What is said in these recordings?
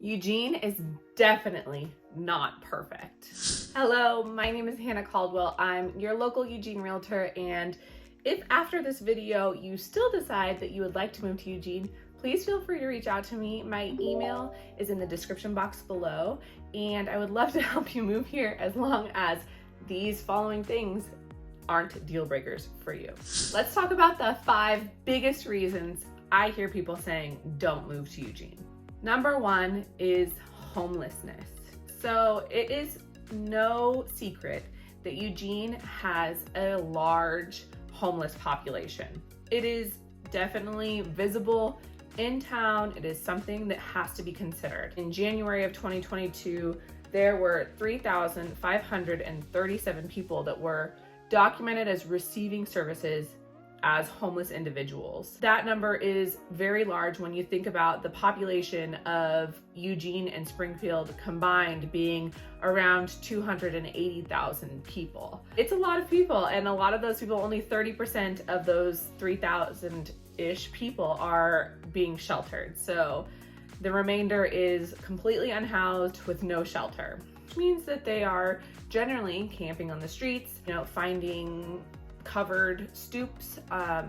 Eugene is definitely not perfect. Hello, my name is Hannah Caldwell. I'm your local Eugene realtor, and if after this video you still decide that you would like to move to Eugene, please feel free to reach out to me. My email is in the description box below, and I would love to help you move here as long as these following things aren't deal breakers for you. Let's talk about the 5 biggest reasons I hear people saying don't move to Eugene. Number 1 is homelessness. So it is no secret that Eugene has a large homeless population. It is definitely visible in town. It is something that has to be considered. In January of 2022, there were 3,537 people that were documented as receiving services as homeless individuals. That number is very large when you think about the population of Eugene and Springfield combined being around 280,000 people. It's a lot of people, and a lot of those people, only 30% of those 3,000-ish people are being sheltered. So the remainder is completely unhoused with no shelter, which means that they are generally camping on the streets, finding covered stoops,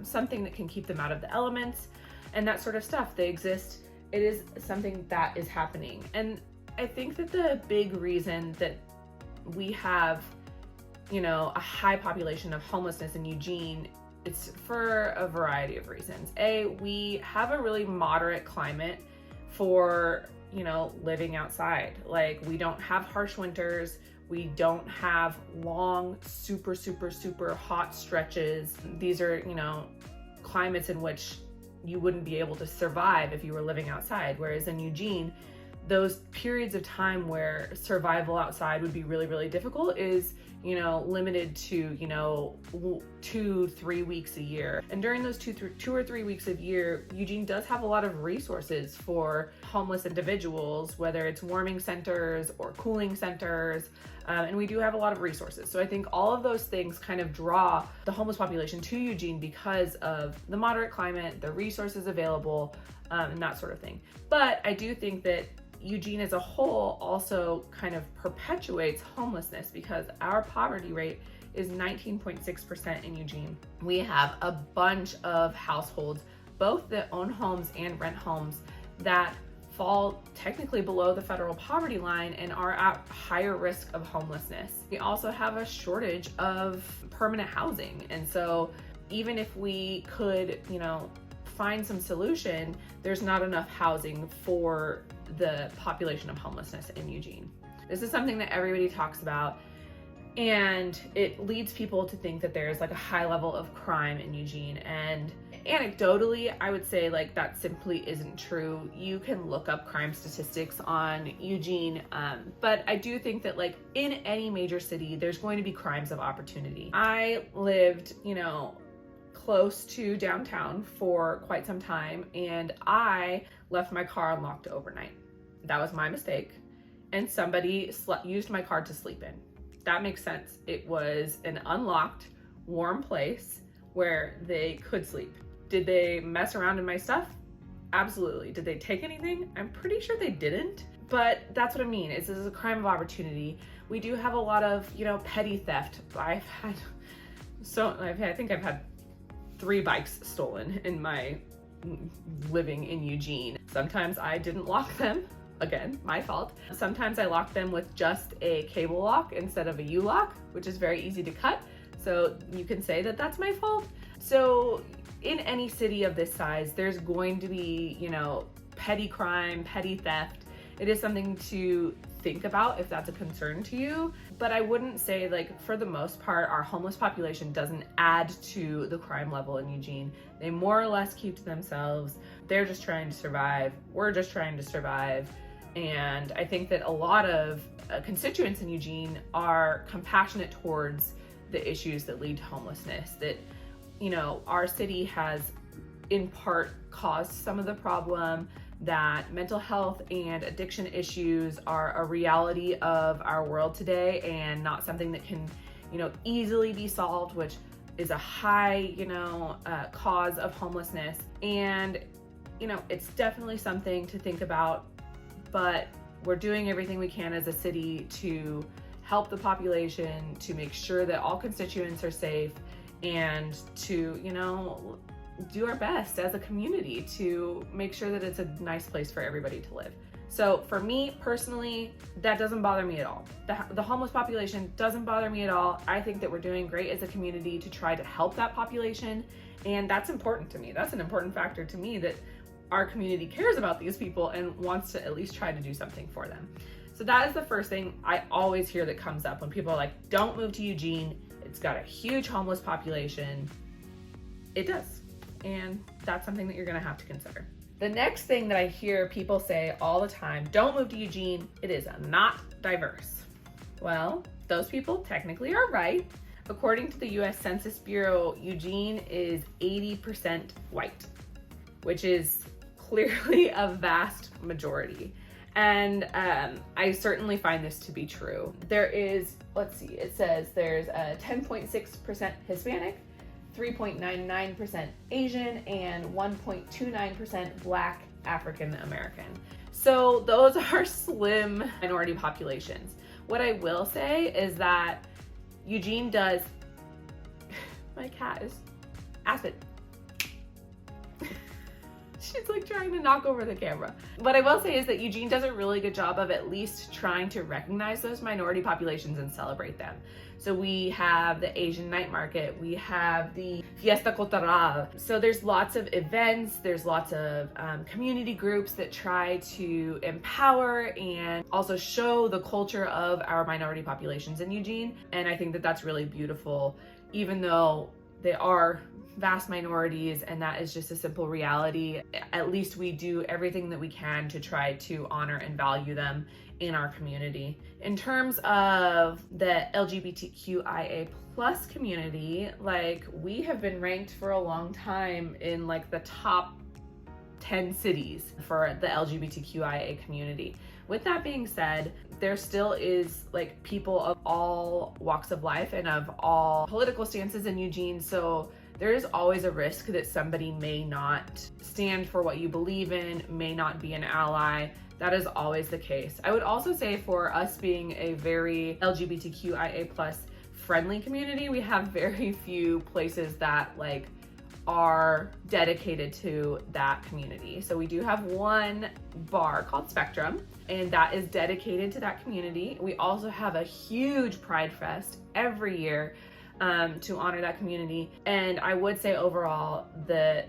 something that can keep them out of the elements and that sort of stuff. They exist. It is something that is happening. And I think that the big reason that we have, a high population of homelessness in Eugene, it's for a variety of reasons. We have a really moderate climate for, living outside. Like, we don't have harsh winters. We don't have long, super hot stretches. These are, climates in which you wouldn't be able to survive if you were living outside. Whereas in Eugene, those periods of time where survival outside would be really difficult is, limited to, 2-3 weeks a year. And during those 2 or 3 weeks a year, Eugene does have a lot of resources for homeless individuals, whether it's warming centers or cooling centers. And we do have a lot of resources. So I think all of those things kind of draw the homeless population to Eugene because of the moderate climate, the resources available, and that sort of thing. But I do think that Eugene as a whole also kind of perpetuates homelessness because our poverty rate is 19.6% in Eugene. We have a bunch of households, both that own homes and rent homes, that fall technically below the federal poverty line and are at higher risk of homelessness. We also have a shortage of permanent housing. And so even if we could, find some solution, there's not enough housing for the population of homelessness in Eugene. This is something that everybody talks about, and it leads people to think that there's like a high level of crime in Eugene. And anecdotally, I would say that simply isn't true. You can look up crime statistics on Eugene, but I do think that in any major city, there's going to be crimes of opportunity. I lived, close to downtown for quite some time, and I left my car unlocked overnight. That was my mistake, and somebody used my car to sleep in. That makes sense. It was an unlocked, warm place where they could sleep. Did they mess around in my stuff? Absolutely. Did they take anything? I'm pretty sure they didn't, but that's what I mean. This is a crime of opportunity. We do have a lot of, petty theft. I think I've had 3 bikes stolen in my living in Eugene. Sometimes I didn't lock them. Again, my fault. Sometimes I locked them with just a cable lock instead of a U-lock, which is very easy to cut. So you can say that that's my fault. So in any city of this size, there's going to be, petty crime, petty theft. It is something to think about if that's a concern to you. But I wouldn't say for the most part, our homeless population doesn't add to the crime level in Eugene. They more or less keep to themselves. They're just trying to survive. We're just trying to survive. And I think that a lot of constituents in Eugene are compassionate towards the issues that lead to homelessness, that, our city has in part caused some of the problem, that mental health and addiction issues are a reality of our world today and not something that can, easily be solved, which is a high, cause of homelessness. And, it's definitely something to think about but we're doing everything we can as a city to help the population, to make sure that all constituents are safe, and to, do our best as a community to make sure that it's a nice place for everybody to live. So for me personally, that doesn't bother me at all. The homeless population doesn't bother me at all. I think that we're doing great as a community to try to help that population. And that's important to me. That's an important factor to me, that our community cares about these people and wants to at least try to do something for them. So that is the first thing I always hear that comes up when people are like, don't move to Eugene. It's got a huge homeless population. It does. And that's something that you're gonna have to consider. The next thing that I hear people say all the time, don't move to Eugene, it is not diverse. Well, those people technically are right. According to the US Census Bureau, Eugene is 80% white, which is clearly a vast majority. And I certainly find this to be true. There is, it says there's 10.6% Hispanic, 3.99% Asian, and 1.29% Black African American. So those are slim minority populations. What I will say is that Eugene does, my cat is Aspen. She's like trying to knock over the camera. What I will say is that Eugene does a really good job of at least trying to recognize those minority populations and celebrate them. So we have the Asian night market, we have the Fiesta Cultural. So there's lots of events, there's lots of community groups that try to empower and also show the culture of our minority populations in Eugene. And I think that that's really beautiful, even though they are vast minorities, and that is just a simple reality. At least we do everything that we can to try to honor and value them in our community. In terms of the LGBTQIA plus community, like, we have been ranked for a long time in like the top 10 cities for the LGBTQIA community. With that being said, there still is like people of all walks of life and of all political stances in Eugene. So there is always a risk that somebody may not stand for what you believe in, may not be an ally. That is always the case. I would also say, for us being a very LGBTQIA plus friendly community, we have very few places that like are dedicated to that community. So we do have one bar called Spectrum, and that is dedicated to that community. We also have a huge Pride Fest every year to honor that community. And I would say overall, the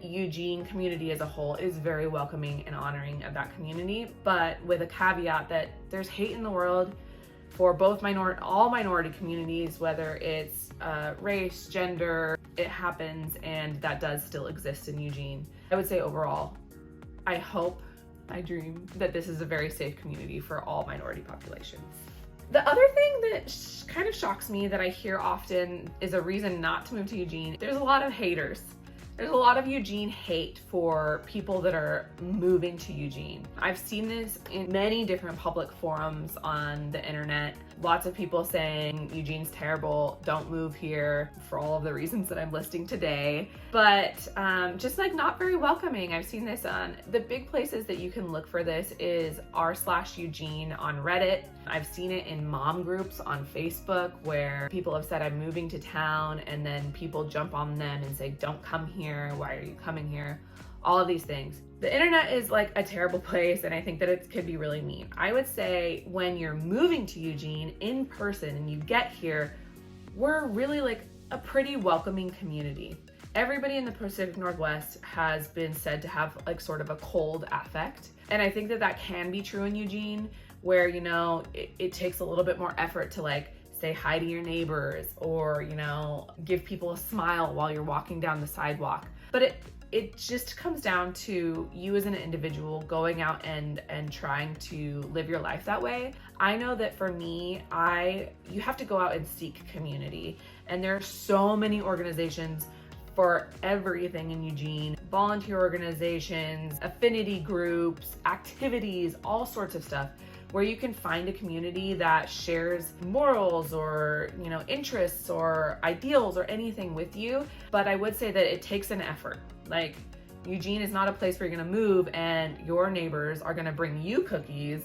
Eugene community as a whole is very welcoming and honoring of that community, but with a caveat that there's hate in the world for both all minority communities, whether it's race, gender, it happens, and that does still exist in Eugene. I would say overall, I hope, I dream that this is a very safe community for all minority populations. The other thing that kind of shocks me that I hear often is a reason not to move to Eugene. There's a lot of haters. There's a lot of Eugene hate for people that are moving to Eugene. I've seen this in many different public forums on the internet. Lots of people saying Eugene's terrible, don't move here, for all of the reasons that I'm listing today. But just like not very welcoming. I've seen this on the big places that you can look for this is r/Eugene on Reddit. I've seen it in mom groups on Facebook where people have said I'm moving to town, and then people jump on them and say, don't come here, why are you coming here? All of these things. The internet is like a terrible place, and I think that it could be really mean. I would say when you're moving to Eugene in person and you get here, we're really like a pretty welcoming community. Everybody in the Pacific Northwest has been said to have like sort of a cold affect. And I think that that can be true in Eugene, where, you know, it takes a little bit more effort to like say hi to your neighbors or, you know, give people a smile while you're walking down the sidewalk. But it just comes down to you as an individual going out and trying to live your life that way. I know that for me, you have to go out and seek community. And there are so many organizations for everything in Eugene, volunteer organizations, affinity groups, activities, all sorts of stuff, where you can find a community that shares morals or, you know, interests or ideals or anything with you. But I would say that it takes an effort. Like, Eugene is not a place where you're gonna move and your neighbors are gonna bring you cookies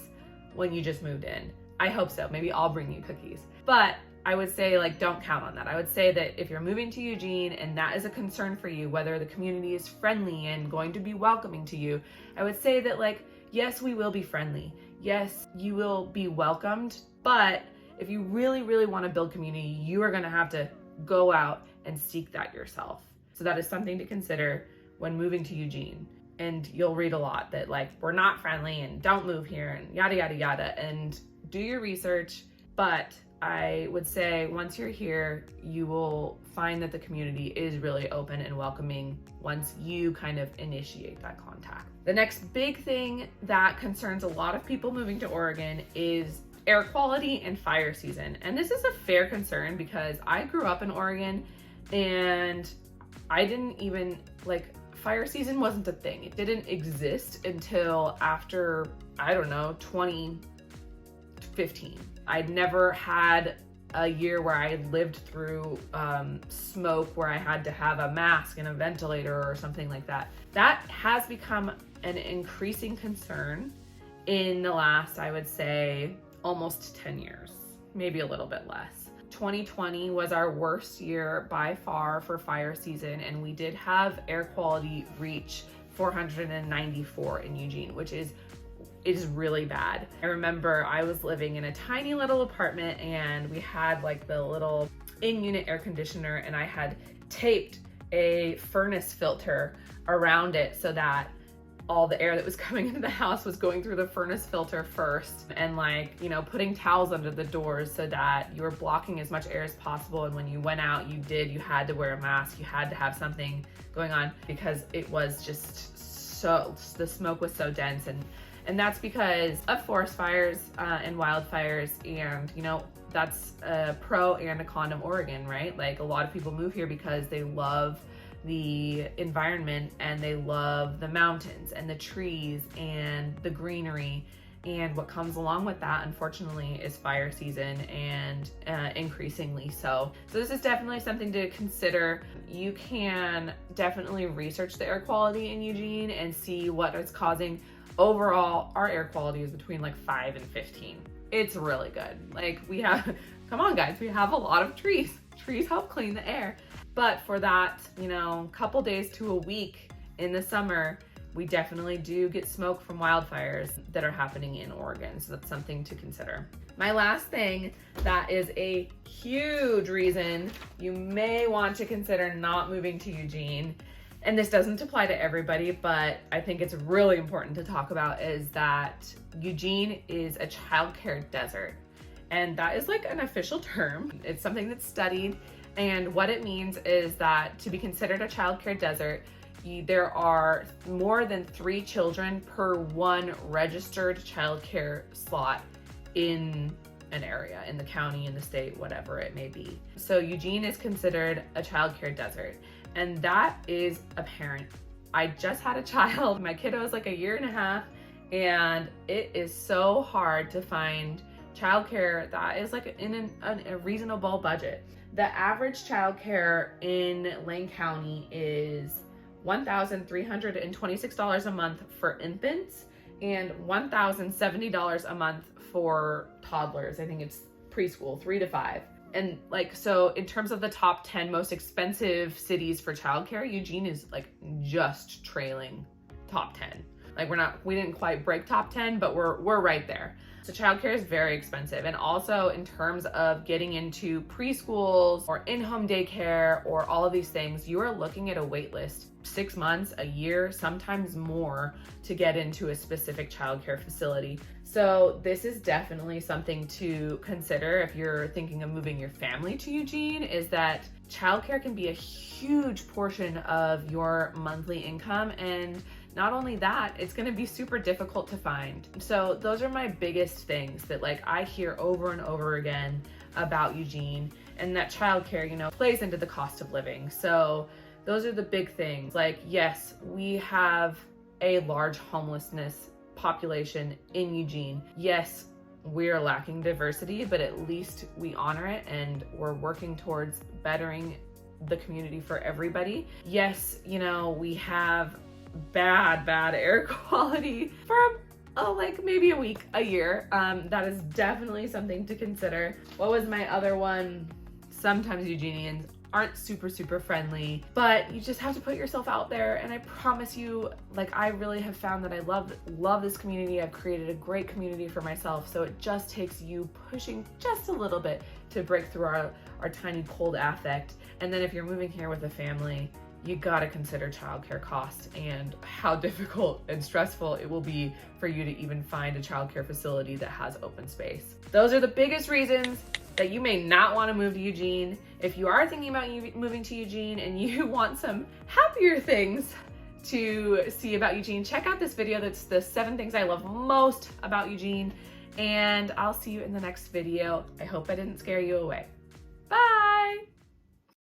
when you just moved in. I hope so. Maybe I'll bring you cookies. But I would say, like, don't count on that. I would say that if you're moving to Eugene and that is a concern for you, whether the community is friendly and going to be welcoming to you, I would say that, like, yes, we will be friendly. Yes, you will be welcomed. But if you really, really want to build community, you are going to have to go out and seek that yourself. So that is something to consider when moving to Eugene. And you'll read a lot that, like, we're not friendly and don't move here and yada, yada, yada. And do your research. But I would say once you're here, you will find that the community is really open and welcoming once you kind of initiate that contact. The next big thing that concerns a lot of people moving to Oregon is air quality and fire season. And this is a fair concern because I grew up in Oregon and I didn't even, like, fire season wasn't a thing. It didn't exist until after, I don't know, 2015. I'd never had a year where I lived through smoke where I had to have a mask and a ventilator or something like that. That has become an increasing concern in the last, I would say, almost 10 years, maybe a little bit less. 2020 was our worst year by far for fire season, and we did have air quality reach 494 in Eugene, which is really bad. I remember I was living in a tiny little apartment and we had, like, the little in-unit air conditioner, and I had taped a furnace filter around it so that all the air that was coming into the house was going through the furnace filter first, and, like, you know, putting towels under the doors so that you were blocking as much air as possible. And when you went out, you had to wear a mask. You had to have something going on because it was just so, the smoke was so dense. And that's because of forest fires and wildfires. And, you know, that's a pro and a con of Oregon, right? Like, a lot of people move here because they love the environment and they love the mountains and the trees and the greenery. And what comes along with that, unfortunately, is fire season, and increasingly so. So this is definitely something to consider. You can definitely research the air quality in Eugene and see what is causing. Overall, our air quality is between, like, 5 and 15. It's really good. Like, we have, come on guys, we have a lot of trees. Trees help clean the air. But for that, you know, couple days to a week in the summer, we definitely do get smoke from wildfires that are happening in Oregon. So that's something to consider. My last thing that is a huge reason you may want to consider not moving to Eugene, and this doesn't apply to everybody, but I think it's really important to talk about, is that Eugene is a childcare desert. And that is, like, an official term. It's something that's studied. And what it means is that to be considered a childcare desert, there are more than 3 children per 1 registered childcare slot in an area, in the county, in the state, whatever it may be. So Eugene is considered a childcare desert. And that is apparent. I just had a child. My kiddo is like a 1.5 years, and it is so hard to find childcare that is, like, in a reasonable budget. The average childcare in Lane County is $1,326 a month for infants and $1,070 a month for toddlers. I think it's preschool, 3 to 5. And, like, so in terms of the top 10 most expensive cities for childcare, Eugene is, like, just trailing top 10. Like, we didn't quite break top 10, but we're right there. So childcare is very expensive. And also in terms of getting into preschools or in-home daycare or all of these things, you are looking at a wait list 6 months, a year, sometimes more, to get into a specific childcare facility. So this is definitely something to consider if you're thinking of moving your family to Eugene, is that childcare can be a huge portion of your monthly income. And not only that, it's going to be super difficult to find. So those are my biggest things that, like, I hear over and over again about Eugene, and that childcare, you know, plays into the cost of living. So those are the big things. Like, yes, we have a large homelessness population in Eugene. Yes, we're lacking diversity, but at least we honor it and we're working towards bettering the community for everybody. Yes, you know, we have bad air quality for like maybe a week, a year. That is definitely something to consider. What was my other one? Sometimes Eugenians aren't super friendly, but you just have to put yourself out there. And I promise you, like, I really have found that I love this community. I've created a great community for myself. So it just takes you pushing just a little bit to break through our tiny cold affect. And then if you're moving here with a family, you gotta consider childcare costs and how difficult and stressful it will be for you to even find a childcare facility that has open space. Those are the biggest reasons that you may not want to move to Eugene. If you are thinking about moving to Eugene and you want some happier things to see about Eugene, check out this video. That's the 7 things I love most about Eugene. And I'll see you in the next video. I hope I didn't scare you away.